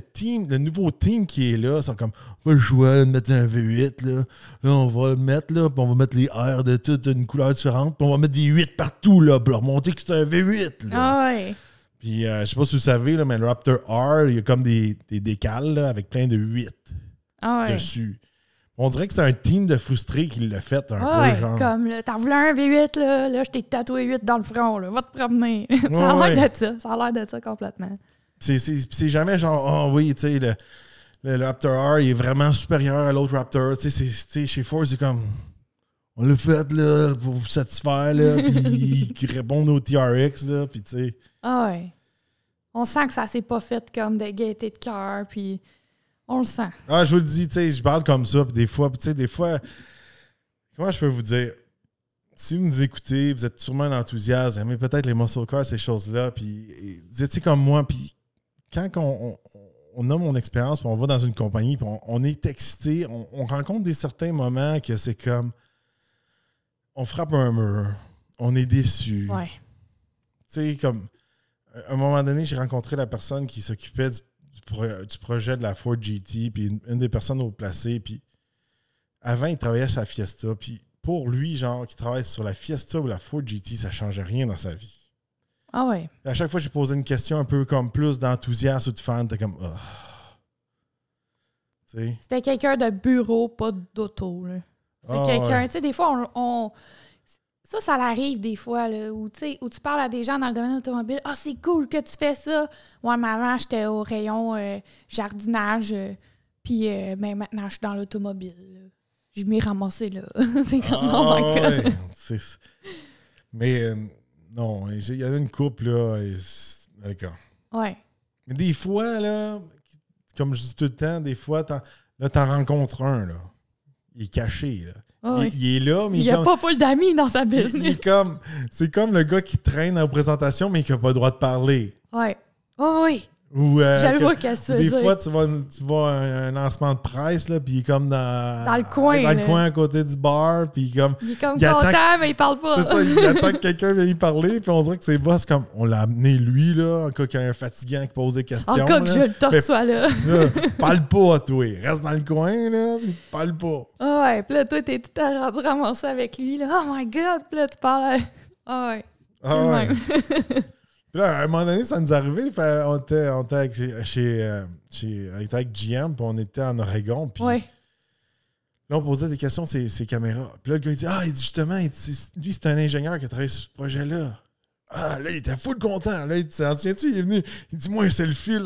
le nouveau team qui est là, sont comme, on va jouer, mettre un V8, là. Là, on va le mettre, là, puis on va mettre les R de toute une couleur différente, puis on va mettre des 8 partout, là, pour leur montrer que c'est un V8, là. Ah ouais. Puis je sais pas si vous savez, là, mais le Raptor R, il y a comme des décals, là, avec plein de 8 dessus. On dirait que c'est un team de frustrés qui l'a fait un peu, genre. Comme, t'en voulais un V8, là je t'ai tatoué 8 dans le front, là, va te promener. Ça a l'air de ça, ça a l'air de ça complètement. C'est jamais genre, oui, tu sais, le Raptor R, il est vraiment supérieur à l'autre Raptor. Tu sais, chez Ford, c'est comme, on l'a fait, là, pour vous satisfaire, là, puis qui répondent au TRX, là, puis tu sais. Ah ouais. On sent que ça s'est pas fait comme de gaieté de cœur, puis... On le sent. Je vous le dis, tu sais, je parle comme ça, puis des fois, comment je peux vous dire? Si vous nous écoutez, vous êtes sûrement un enthousiaste, aimez peut-être les muscle cars, ces choses-là, puis vous étiez comme moi, puis quand on a mon expérience, puis on va dans une compagnie, puis on est excité, on rencontre des certains moments que c'est comme, on frappe un mur, on est déçu. Ouais. Tu sais, comme, à un moment donné, j'ai rencontré la personne qui s'occupait du projet de la Ford GT, puis une des personnes au placé, puis avant, il travaillait sur la Fiesta, puis pour lui, genre, qui travaille sur la Fiesta ou la Ford GT, ça ne changeait rien dans sa vie. Ah ouais. Et à chaque fois que j'ai posé une question un peu comme plus d'enthousiasme ou de fan, t'es comme, t'sais. C'était quelqu'un de bureau, pas d'auto, là. C'est quelqu'un, tu sais, des fois, ça l'arrive des fois, là, où tu parles à des gens dans le domaine automobile. « Ah, c'est cool que tu fais ça! » Ouais, mais avant, j'étais au rayon jardinage, puis maintenant, je suis dans l'automobile. Là. Je m'y ramassé, là. C'est comme, oh my God! Ouais. Mais non, il y en a une couple, là. D'accord. Ouais. Mais des fois, là, comme je dis tout le temps, des fois, t'en rencontres un, là. Il est caché, là. Oh, il est là, mais il n'y a pas full d'amis dans sa business. C'est comme le gars qui traîne en présentation, mais qui n'a pas le droit de parler. Ouais. Oh, oui. Ou, je le vois qu'à ça. Des fois, tu vas à un lancement de presse, là, puis il est comme dans le coin. Dans le coin à côté du bar, puis il est comme content, mais il parle pas. C'est ça, il attend que quelqu'un vienne y parler, puis on dirait que ses boss, comme, on l'a amené lui, là, en cas qu'il y a un fatigant qui pose des questions. En cas que je le torçois là. Parle pas, toi. Reste dans le coin, là, puis parle pas. Ah ouais, puis là, toi, t'es tout rendu ramassé avec lui, là. Oh my God, puis là, tu parles. Ah ouais. Ah ouais. Puis là, à un moment donné, ça nous est arrivé. On était avec GM, puis on était en Oregon. Puis Ouais. là, on posait des questions sur ces caméras. Puis là, le gars, il dit il dit justement, lui, c'est un ingénieur qui a travaillé sur ce projet-là. Ah, là, il était full content. Là, il dit, tu il est venu. Il dit, moi, c'est le fil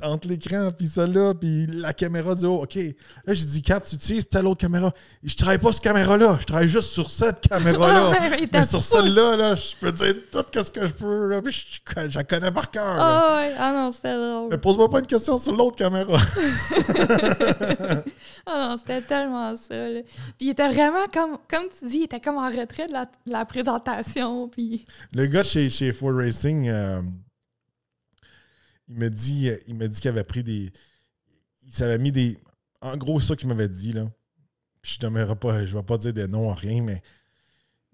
entre l'écran, puis ça là, puis la caméra du haut. OK. Là, j'ai dit, Kat, tu utilises telle autre caméra. Je travaille pas sur cette caméra-là. Je travaille juste sur cette caméra-là. Mais sur celle-là, là, je peux dire tout ce que je peux. Là, puis je la connais par cœur. Ah ouais. Ah non, c'était drôle. Mais pose-moi pas une question sur l'autre caméra. Ah non, c'était tellement ça. Là. Puis il était vraiment comme tu dis, il était comme en retrait de la présentation. Puis... Le gars chez Ford Racing, il m'a dit qu'il avait pris des. Il s'avait mis des. En gros, c'est ça qu'il m'avait dit, là. Puis je ne vais pas dire des noms, rien, mais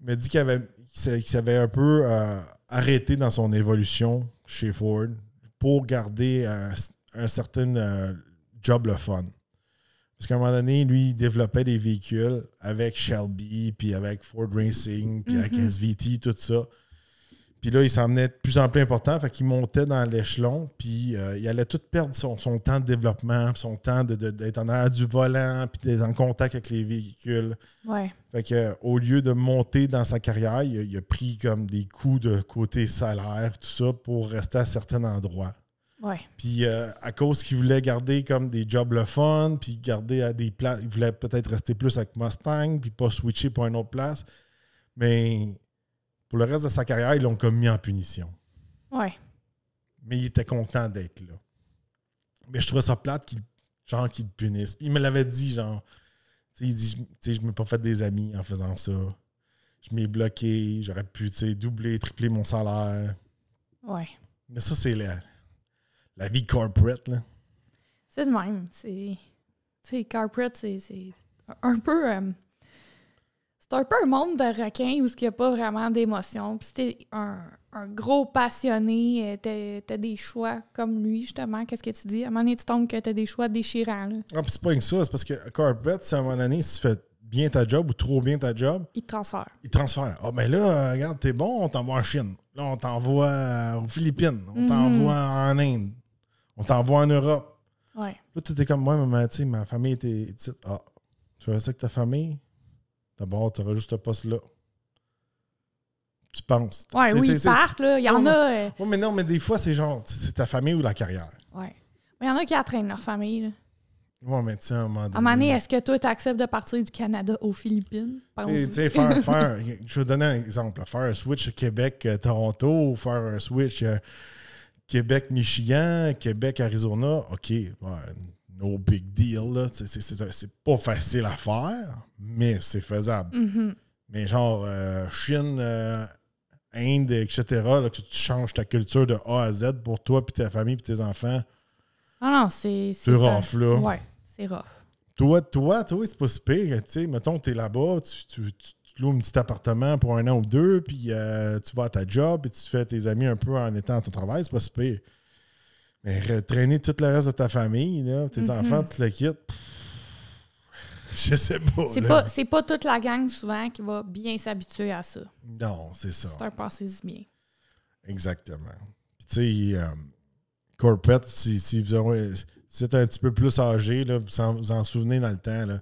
il m'a dit qu'il s'avait un peu arrêté dans son évolution chez Ford pour garder un certain job le fun. Parce qu'à un moment donné, lui, il développait des véhicules avec Shelby, puis avec Ford Racing, puis avec SVT, tout ça. Puis là, il s'en venait de plus en plus important, fait qu'il montait dans l'échelon, puis il allait tout perdre son temps de développement, son temps d'être en arrière du volant, puis d'être en contact avec les véhicules. Ouais. Fait que au lieu de monter dans sa carrière, il a pris comme des coups de côté salaire, tout ça, pour rester à certains endroits. Ouais. Puis à cause qu'il voulait garder comme des jobs le fun, puis garder à des places, il voulait peut-être rester plus avec Mustang, puis pas switcher pour une autre place. Mais pour le reste de sa carrière, ils l'ont comme mis en punition. Ouais. Mais il était content d'être là. Mais je trouvais ça plate qu'il le punisse. Il me l'avait dit, genre, il dit, je ne m'ai pas fait des amis en faisant ça. Je m'ai bloqué, j'aurais pu, doubler, tripler mon salaire. Ouais. Mais ça, c'est la vie corporate, là. C'est de même. C'est corporate, c'est un peu... c'est un peu un monde de requins où il n'y a pas vraiment d'émotion. Puis si t'es un gros passionné, t'as des choix comme lui, justement. Qu'est-ce que tu dis? À un moment donné, tu tombes que t'as des choix déchirants. Là. Ah, puis c'est pas que ça. C'est parce que corporate, c'est à un moment donné, si tu fais bien ta job ou trop bien ta job, Il te transfère. il transfère. Ah, ben là, regarde, t'es bon, on t'envoie en Chine. Là, on t'envoie aux Philippines. On t'envoie en Inde. On t'envoie en Europe. Ouais. Là, tu étais comme moi, mais tu sais, ma famille était petite. Ah, tu veux rester avec ta famille? D'abord, tu auras juste ce poste-là. Tu penses. Ouais, oui, ils partent, là. Il y en a... Oui, mais non, mais des fois, c'est genre, c'est ta famille ou la carrière. Ouais. Mais il y en a qui entraînent leur famille, là. Oui, mais tu sais, à un moment donné... À un moment donné, est-ce que toi, tu acceptes de partir du Canada aux Philippines? Tu sais, faire... Je vais te donner un exemple. Faire un switch Québec-Toronto ou faire un switch Québec-Michigan, Québec-Arizona, OK, ouais, no big deal, là. C'est pas facile à faire, mais c'est faisable. Mm-hmm. Mais genre, Chine, Inde, etc., là, que tu changes ta culture de A à Z pour toi, puis ta famille, puis tes enfants. Ah non, c'est rough, là. Ouais, c'est rough. Toi, c'est pas si pire. Tu sais, mettons, t'es là-bas, tu loues un petit appartement pour 1 an ou 2, puis tu vas à ta job, puis tu te fais tes amis un peu en étant à ton travail, c'est pas si pire. Mais traîner tout le reste de ta famille, là, tes enfants, tu le quittes. Je sais pas. C'est pas toute la gang, souvent, qui va bien s'habituer à ça. Non, c'est ça. C'est un passé bien. Exactement. Puis, tu sais, corporate, si vous êtes un petit peu plus âgé, là, vous en souvenez dans le temps, là,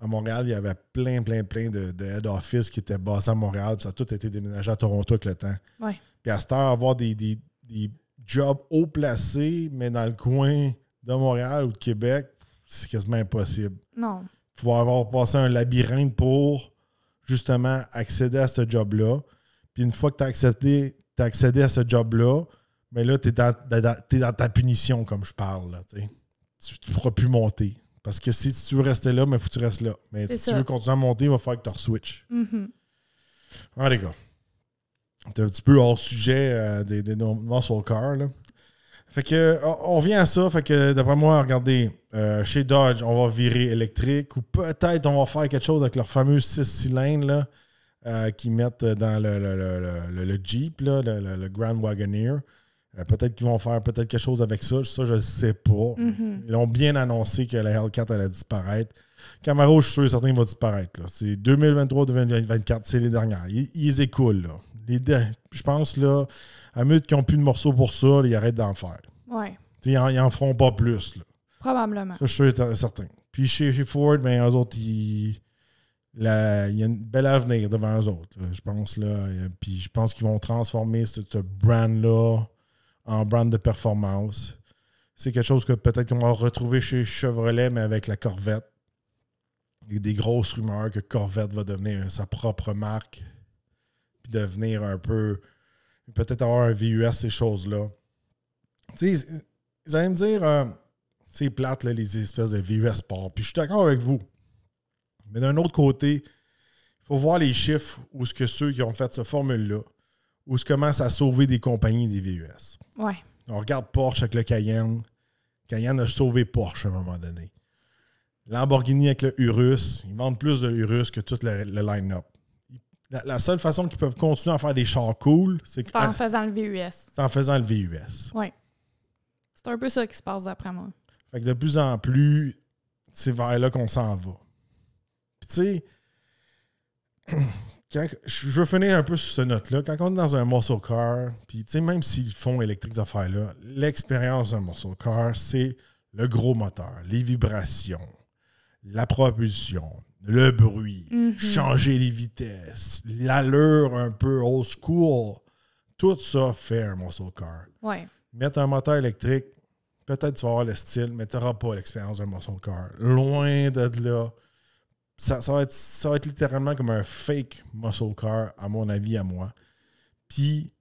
à Montréal, il y avait plein de head office qui étaient basés à Montréal, puis ça a tout été déménagé à Toronto avec le temps. Ouais. Puis à cette heure, avoir des jobs haut placés, mais dans le coin de Montréal ou de Québec, c'est quasiment impossible. Non. Il faut avoir passé un labyrinthe pour justement accéder à ce job-là. Puis une fois que tu as accédé à ce job-là, mais là, tu es dans ta punition, comme je parle. Là, tu ne pourras plus monter. Parce que si tu veux rester là, il faut que tu restes là. Mais si tu veux continuer à monter, il va falloir que tu re-switches. Mm-hmm. Ah, les gars. C'est un petit peu hors sujet des muscle cars, là. Fait que, on revient à ça. Fait que, d'après moi, regardez, chez Dodge, on va virer électrique ou peut-être on va faire quelque chose avec leur fameux 6 cylindres là, qu'ils mettent dans le Jeep, là, le Grand Wagoneer. Peut-être qu'ils vont faire peut-être quelque chose avec ça. Ça, je ne sais pas. Mm-hmm. Ils ont bien annoncé que la Hellcat allait disparaître. Camaro, je suis sûr et certain qu'il va disparaître. Là. C'est 2023-2024, c'est les dernières. Ils écoulent. Là. Je pense, là, à mieux qu'ils n'ont plus de morceaux pour ça, là, ils arrêtent d'en faire. Ouais. Ils en feront pas plus. Là. Probablement. Ça, je suis certain. Puis chez Ford, ben, eux autres, il y a un bel avenir devant eux autres, là, je pense. Là. Puis je pense qu'ils vont transformer ce brand-là en brand de performance. C'est quelque chose que peut-être qu'on va retrouver chez Chevrolet, mais avec la Corvette. Il y a des grosses rumeurs que Corvette va devenir sa propre marque. Puis devenir un peu... Peut-être avoir un VUS, ces choses-là. Tu sais, vous allez me dire... c'est plate, là, les espèces de VUS sport. Puis je suis d'accord avec vous. Mais d'un autre côté, il faut voir les chiffres où ce que ceux qui ont fait cette formule-là, où ce commence à sauver des compagnies des VUS. Ouais. On regarde Porsche avec le Cayenne. Cayenne a sauvé Porsche à un moment donné. Lamborghini avec le Urus. Ils vendent plus de Urus que tout le line-up. La seule façon qu'ils peuvent continuer à faire des chars cool, c'est en faisant le VUS. C'est en faisant le VUS. Oui. C'est un peu ça qui se passe d'après moi. Fait que de plus en plus, c'est vers là qu'on s'en va. Puis tu sais, je veux finir un peu sur ce note-là. Quand on est dans un muscle car, puis tu sais, même s'ils font électrique ces affaires-là, l'expérience d'un muscle car, c'est le gros moteur, les vibrations, la propulsion, le bruit, changer les vitesses, l'allure un peu old school. Tout ça fait un muscle car. Ouais. Mettre un moteur électrique, peut-être tu vas avoir le style, mais tu n'auras pas l'expérience d'un muscle car. Loin de là. Ça va être littéralement comme un fake muscle car, à mon avis, à moi. Puis,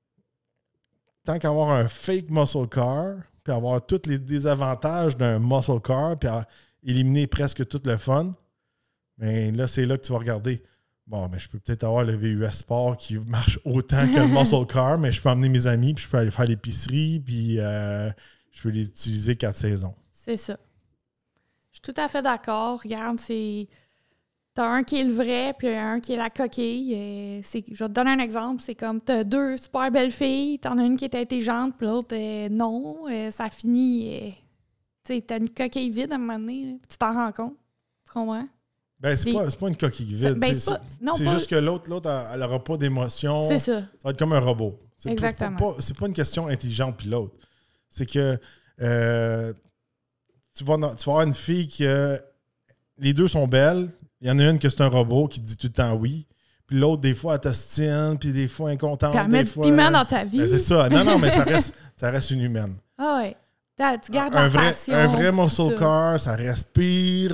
tant qu'avoir un fake muscle car, puis avoir tous les désavantages d'un muscle car, puis éliminer presque tout le fun, bien là, c'est là que tu vas regarder. Bon, mais je peux peut-être avoir le VUS Sport qui marche autant que le muscle car, mais je peux emmener mes amis, puis je peux aller faire l'épicerie, puis je peux les utiliser 4 saisons. C'est ça. Je suis tout à fait d'accord. Regarde, t'as un qui est le vrai, puis un qui est la coquille. Je vais te donner un exemple. C'est comme, t'as 2 super belles filles, t'en as une qui est intelligente, puis l'autre, non. Ça finit... tu sais, t'as une coquille vide à un moment donné, là, tu t'en rends compte. Tu comprends? Ben, c'est pas une coquille vide. C'est juste que l'autre, elle n'aura pas d'émotion. C'est ça. Ça va être comme un robot. Exactement. C'est pas une question intelligente puis l'autre. C'est que tu vas avoir une fille qui... les deux sont belles. Il y en a une que c'est un robot qui dit tout le temps oui. Puis l'autre, des fois, elle t'ostine, puis des fois, incontente. Puis elle met du piment dans ta vie. Ben, c'est ça. Non, mais ça reste une humaine. Ah ouais. Tu gardes la passion. Un vrai muscle car, ça respire.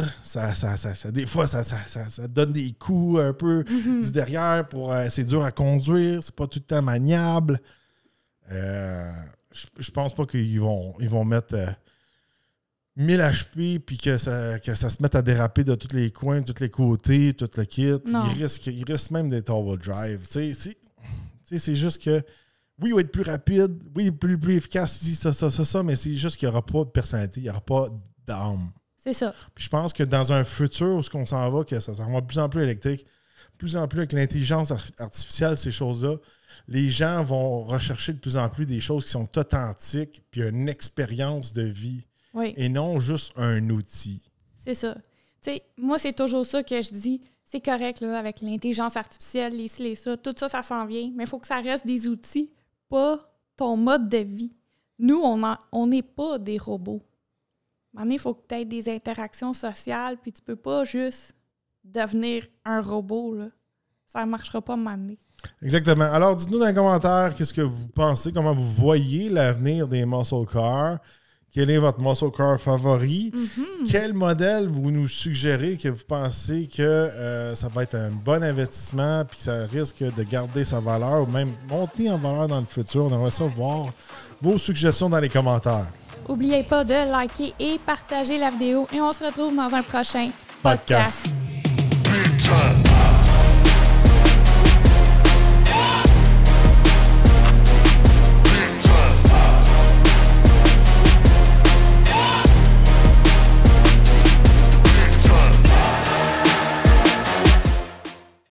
Des fois, ça donne des coups un peu du derrière. C'est dur à conduire. C'est pas tout le temps maniable. Je pense pas qu'ils vont mettre 1000 HP puis que ça se mette à déraper de tous les coins, de tous les côtés, tout le kit. Il risque même d'être overdrive. C'est juste que oui, il va être plus rapide, oui, plus efficace, ça, mais c'est juste qu'il n'y aura pas de personnalité, il n'y aura pas d'âme. C'est ça. Puis je pense que dans un futur où ce qu'on s'en va, que ça va de plus en plus électrique, de plus en plus avec l'intelligence artificielle, ces choses-là, les gens vont rechercher de plus en plus des choses qui sont authentiques, puis une expérience de vie, et non juste un outil. C'est ça. Tu sais, moi, c'est toujours ça que je dis. C'est correct, là, avec l'intelligence artificielle, les ci, les ça, tout ça, ça s'en vient, mais il faut que ça reste des outils, pas ton mode de vie. Nous, on n'est pas des robots. À un moment donné, il faut que tu aies des interactions sociales, puis tu peux pas juste devenir un robot, là. Ça ne marchera pas à un moment donné. Exactement. Alors, dites-nous dans les commentaires qu'est-ce que vous pensez, comment vous voyez l'avenir des muscle cars. Quel est votre muscle car favori? Quel modèle vous nous suggérez que vous pensez que ça va être un bon investissement puis que ça risque de garder sa valeur ou même monter en valeur dans le futur? On aimerait ça voir vos suggestions dans les commentaires. N'oubliez pas de liker et partager la vidéo et on se retrouve dans un prochain podcast.